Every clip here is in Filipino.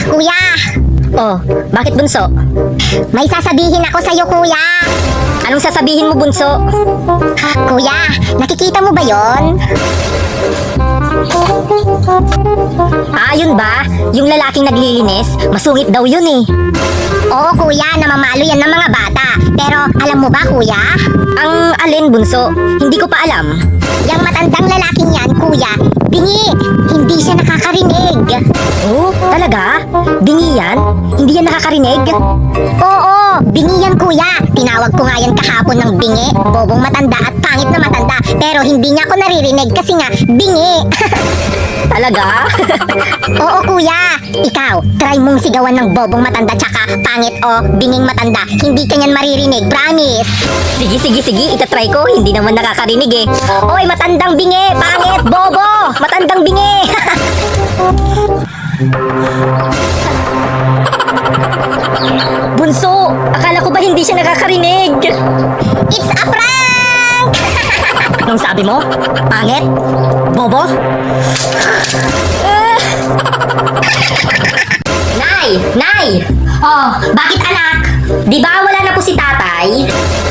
Kuya! Oh, bakit bunso? May sasabihin ako sa'yo, kuya! Anong sasabihin mo, bunso? Kuya, nakikita mo ba yon? Ah, yun ba? Yung lalaking naglilinis? Masungit daw yun eh. Oo, kuya, namamalo yan ng mga bata. Pero alam mo ba, kuya? Ang alin, bunso? Hindi ko pa alam. Yang matandang lalaking yan, kuya, bingi! Hindi siya nakakarinig. Oh, talaga? Bingi yan? Hindi yan nakakarinig? Oo, bingi yan, kuya. Tinawag ko nga yan kahapon ng bingi. Bobong matanda at pangit na matanda. Pero hindi niya ako naririnig kasi nga, bingi. Talaga? Oo, kuya. Ikaw, try mong sigawan ng bobong matanda tsaka pangit o binging matanda. Hindi ka niyan maririnig, promise. Sige, itatry ko. Hindi naman nakakarinig eh. Oy, matandang bingi! Pangit! Bobo! Matandang bingi! Bunso! Akala ko ba hindi siya nakakarinig? It's a prank! Anong sabi mo? Pangit? Bobo? Nay! Nay! Oh, bakit anak? Di ba wala na po si tatay?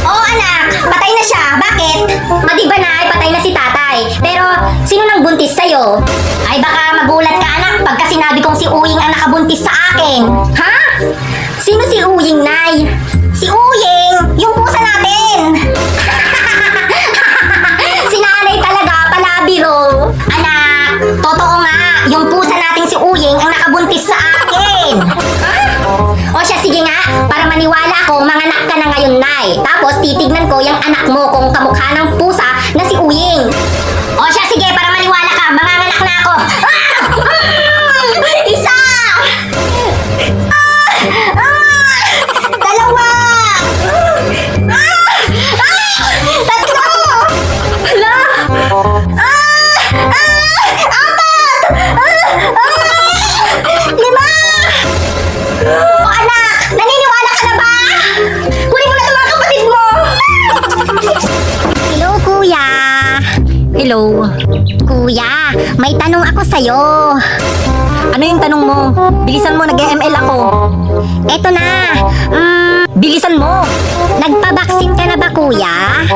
Oo anak, patay na siya. Bakit? Di ba nay, patay na si tatay. Pero sino nang buntis sa'yo? Ay baka magulat ka anak pagka sinabi kong si Uying ang nakabuntis sa akin. Ha? Sino si Uying, nay? Si Uying! Yung pusa natin! Si nanay talaga, palabiro. Anak, totoo nga, yung pusa nating si Uying ang nakabuntis sa akin. Ha? O siya, sige nga, para maniwala ako, manganak ka na ngayon, nay. Tapos titignan ko yung anak mo kung kamukha ng pusa na si Uying. O siya, sige, para maniwala ka, manganganak na ako. Isa! Dalawa! Tatlo! Hala! Lima! O anak, naniniwala ka na ba? Kunin mo na itong mga kapatid mo! Hello, kuya. Hello. Kuya, may tanong ako sa'yo. Ano yung tanong mo? Bilisan mo, nag-ML ako. Eto na, Bilisan mo! nagpabaksin ka na ba, kuya?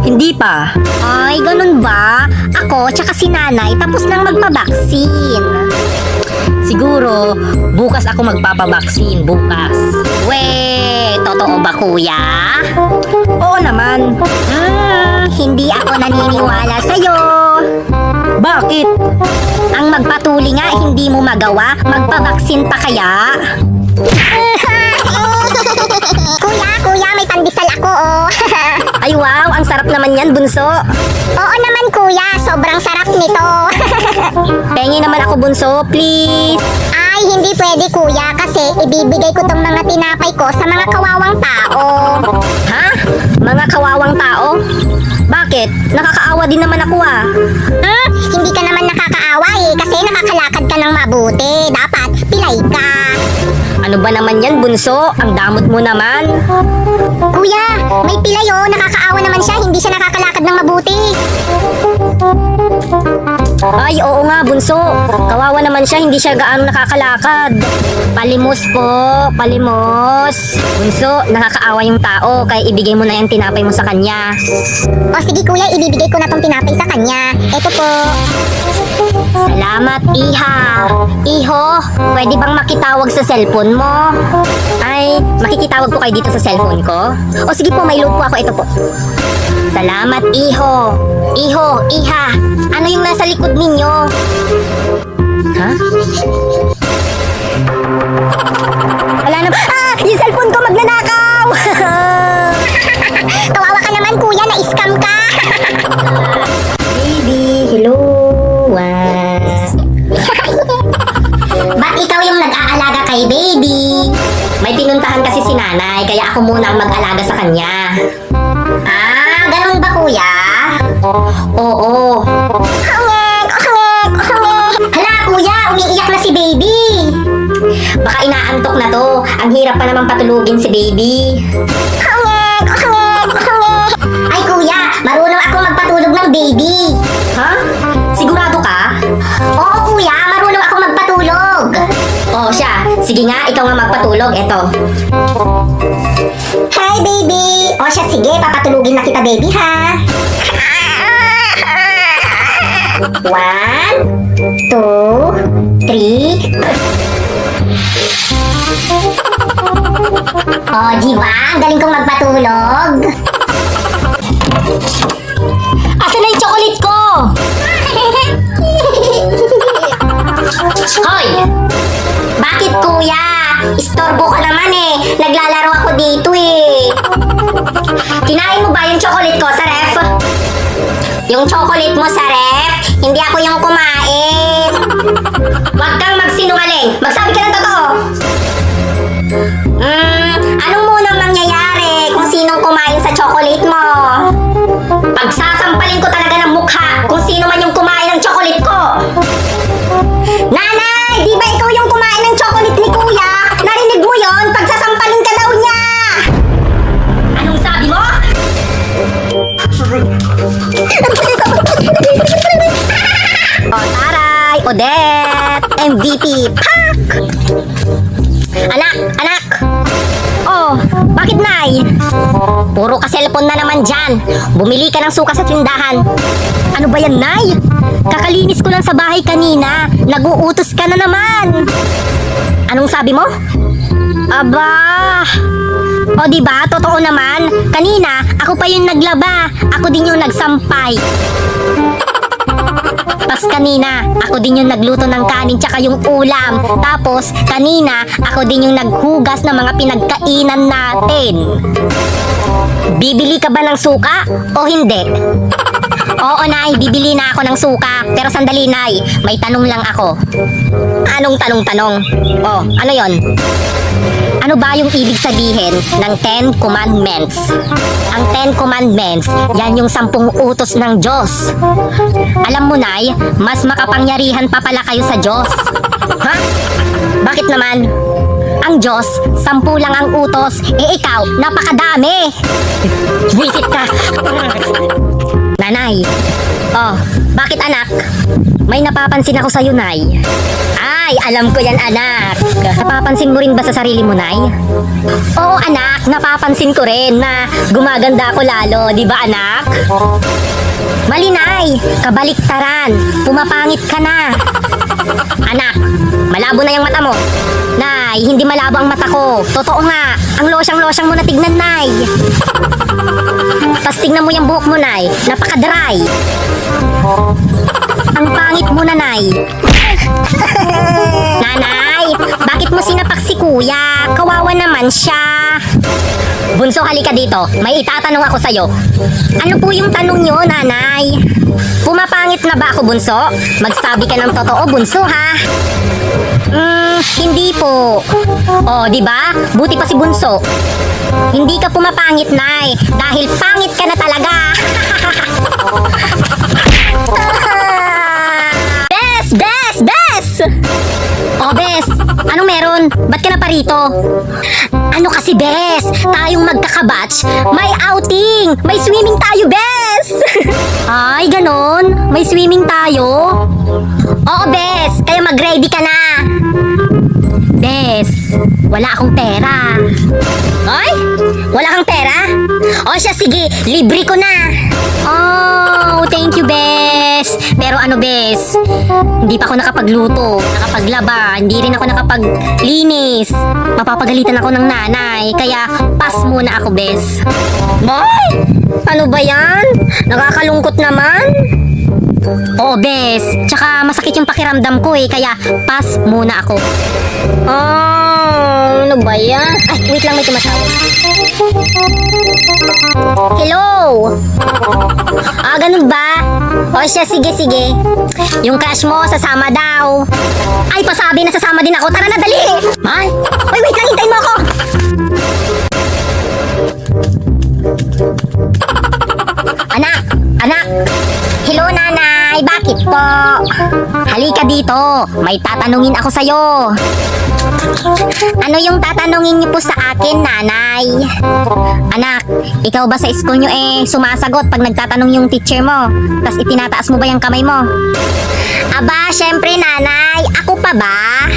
Hindi pa. Ay, ganun ba? Ako, tsaka si nanay, tapos nang magpabaksin. Siguro, bukas ako magpapabaksin. Bukas. We, totoo ba, kuya? Oo naman. Hindi ako naniniwala sa'yo. Bakit? Ang magpatuli nga, hindi mo magawa, magpabaksin pa kaya? Kuya, may pandesal ako, oh. Ay wow, ang sarap naman yan, bunso. Oo naman, kuya, sobrang sarap nito. Pengi naman ako, bunso, please. Ay, hindi pwede, kuya, kasi ibibigay ko tong mga tinapay ko sa mga kawawang tao. Ha? Mga kawawang tao? Bakit? Nakakaawa din naman ako ah. Hindi ka naman nakakaawa eh, kasi nakakalakad ka ng mabuti. Dapat, pilay ka. Ano ba naman yan, bunso? Ang damot mo naman. Kuya, may pilay oh, nakakaawa naman siya, hindi siya nakakalakad ng mabuti. Ay, oo nga, bunso. Kawawa naman siya, hindi siya gaano nakakalakad. Palimos po, palimos. Bunso, nakakaawa yung tao, kaya ibigay mo na yung tinapay mo sa kanya. O sige kuya, ibibigay ko na tong tinapay sa kanya. Ito po. Salamat, Iha. Iho, pwede bang makitawag sa cellphone mo? Ay, makikitawag po kayo dito sa cellphone ko? O sige po, may load po ako. Ito po. Salamat, Iho. Iho, Iha. Ano yung nasa likod ninyo? Ha? Wala na. Yung cellphone ko magnanakaw! Kawawa ka naman kuya, na-scam ka. Baby, hello. Ba't ikaw yung nag-aalaga kay baby? May pinuntahan kasi si nanay, kaya ako muna ang mag-alaga sa kanya. Ah, ganun ba kuya? Oo. Hala kuya, umiiyak na si baby. Baka inaantok na to. Ang hirap pa namang patulugin si baby. Ay kuya, marunong ako magpatulog ng baby. Ha? Sigurado ka? Oo kuya, marunong ako magpatulog. siya. Sige nga, ikaw nga magpatulog. Eto. Hi, baby! O siya, sige, papatulugin na kita, baby, ha? 1, 2, 3. O, di ba? Ang galing kong magpatulog. Asan na yung chocolate ko? Hoy! Bakit kuya? Istorbo ka naman eh. Naglalaro ako dito eh. Kinain mo ba yung chocolate ko sa ref? Yung chocolate mo sa ref? Hindi ako yung kumain. Huwag kang magsinungaling. Magsabi ka ng totoo. Anong munang mangyayari kung sinong kumain sa chocolate mo? Pagsasampalin ko talaga ng mukha kung sino man yung kumain ng chocolate ko. Nanay, di ba ikaw yung kumain ng chocolate ni kuya? Narinig mo yon? Pagsasampalin ka daw niya! Anong sabi mo? O, taray! Odette! MVP! Pak! Anak! Anak! Oh, bakit, Nay? Puro ka cellphone na naman dyan. Bumili ka ng suka sa tindahan. Ano ba yan, Nay? Kakalinis ko lang sa bahay kanina. Nag-uutos ka na naman. Anong sabi mo? Aba! O, diba? Totoo naman. Kanina, ako pa yung naglaba. Ako din yung nagsampay. Tapos kanina, ako din yung nagluto ng kanin tsaka yung ulam. Tapos kanina, ako din yung naghugas ng mga pinagkainan natin. Bibili ka ba ng suka o hindi? Oo, Nay, bibili na ako ng suka. Pero sandali, Nay, may tanong lang ako. Anong tanong-tanong? Oh, ano yon? Ano ba yung ibig sabihin ng 10 Commandments? Ang 10 Commandments, yan yung 10 utos ng Diyos. Alam mo, Nay, mas makapangyarihan pa pala kayo sa Diyos. Ha? Bakit naman? Ang Diyos, 10 lang ang utos. Ikaw, napakadami. Visit ka. Nanay. Oh, bakit anak? May napapansin ako sa'yo, Nay. Ay, alam ko yan, anak. Napapansin mo rin ba sa sarili mo, Nay? Oo, anak. Napapansin ko rin na gumaganda ako lalo. Di ba, anak? Mali, Nay. Kabaliktaran. Pumapangit ka na. Anak, malabo na yung mata mo. Nay, hindi malabo ang mata ko. Totoo nga. Ang losyang-losyang mo na tignan, Nay. Tapos tignan mo yung buhok mo, Nay. Napaka-dry. Ang pangit mo, Nanay. Nanay, bakit mo sinapak si Kuya? Kawawa naman siya. Bunso, halika dito. May itatanong ako sa'yo. Ano po yung tanong nyo, Nanay? Pumapangit na ba ako, Bunso? Magsabi ka ng totoo, Bunso, ha? Hindi po. Oh, di ba? Buti pa si Bunso. Hindi ka pumapangit, Nay. Dahil pangit ka na talaga. Bes! Bes! Bes! Oh, Bes, anong meron? Ba't ka na pa rito? Ano kasi, Bes? Tayong magkakabatch, may outing! May swimming tayo, Bes! Ay, ganon? May swimming tayo? Oo, Bes, kaya mag-ready ka na. Bes, wala akong pera. Ay? Wala kang pera? O siya, sige, libre ko na. Oh, thank you, Bes. Pero ano, Bes? Hindi pa ako nakapagluto, nakapaglaba, hindi rin ako nakapaglinis. Mapapagalitan ako ng nanay, kaya pass muna ako, Bes. Boy! Ano ba yan? Nakakalungkot naman. Oo, Bes. Tsaka masakit yung pakiramdam ko eh, kaya pass muna ako. Oh, ano ba yan? Ay, wait lang, may tumatawag. Hello? Ah, ganun ba? O siya, sige, sige. Yung crush mo, sasama daw. Ay, pasabi na sasama din ako. Tara na, dali! Ay, wait lang, hintayin mo ako. Anak, anak. Hello, nanay. Bakit po? Halika dito. May tatanungin ako sa'yo. Ano yung tatanungin niyo po sa akin, nanay? Anak, ikaw ba sa school niyo sumasagot pag nagtatanong yung teacher mo? Tas itinataas mo ba yung kamay mo? Aba, syempre, nanay. Ako pa ba?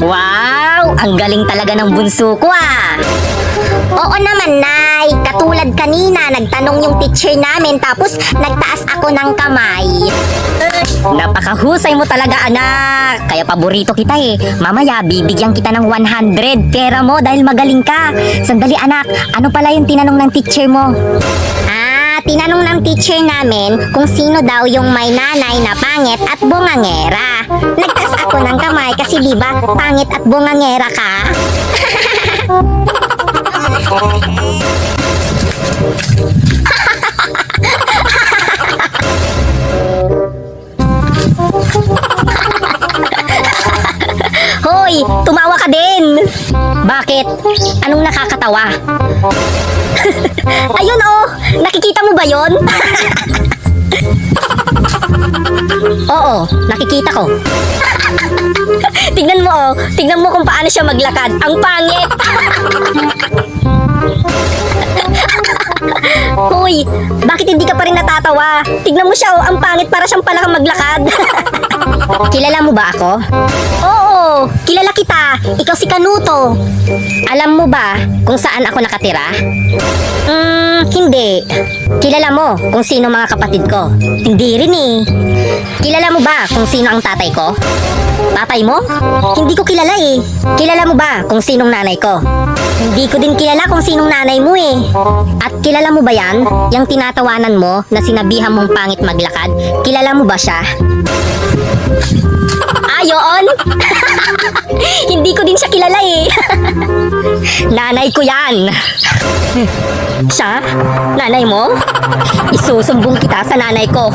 Wow! Ang galing talaga ng bunso ko ah. Oo naman, Nay. Katulad kanina, nagtanong yung teacher namin tapos nagtaas ako ng kamay. Napakahusay mo talaga anak. Kaya paborito kita eh. Mamaya bibigyan kita ng 100 pera mo dahil magaling ka. Sandali anak, ano pala yung tinanong ng teacher mo? Tinanong ng teacher namin kung sino daw yung may nanay na pangit at bungangera. Nagtaas ako ng kamay kasi di ba pangit at bungangera ka? Hoy, tumawa ka din. Bakit? Anong nakakatawa? Ayun oh, nakikita mo ba yon? Oo, nakikita ko. Tignan mo kung paano siya maglakad. Ang pangit. Hoy, bakit hindi ka pa rin natatawa? Tignan mo siya oh, ang pangit para siyang palakang maglakad. Kilala mo ba ako? Oo, kilala kita. Ikaw si Kanuto. Alam mo ba kung saan ako nakatira? Hindi. Kilala mo kung sino mga kapatid ko? Hindi rin eh. Kilala mo ba kung sino ang tatay ko? Tatay mo? Hindi ko kilala eh. Kilala mo ba kung sinong nanay ko? Hindi ko din kilala kung sinong nanay mo eh. At kilala mo ba yan? Yung tinatawanan mo na sinabihan mong pangit maglakad? Kilala mo ba siya? Ayon? Hindi ko din siya kilala eh. Nanay ko yan. Siya? Nanay mo? Isusumbong kita sa nanay ko.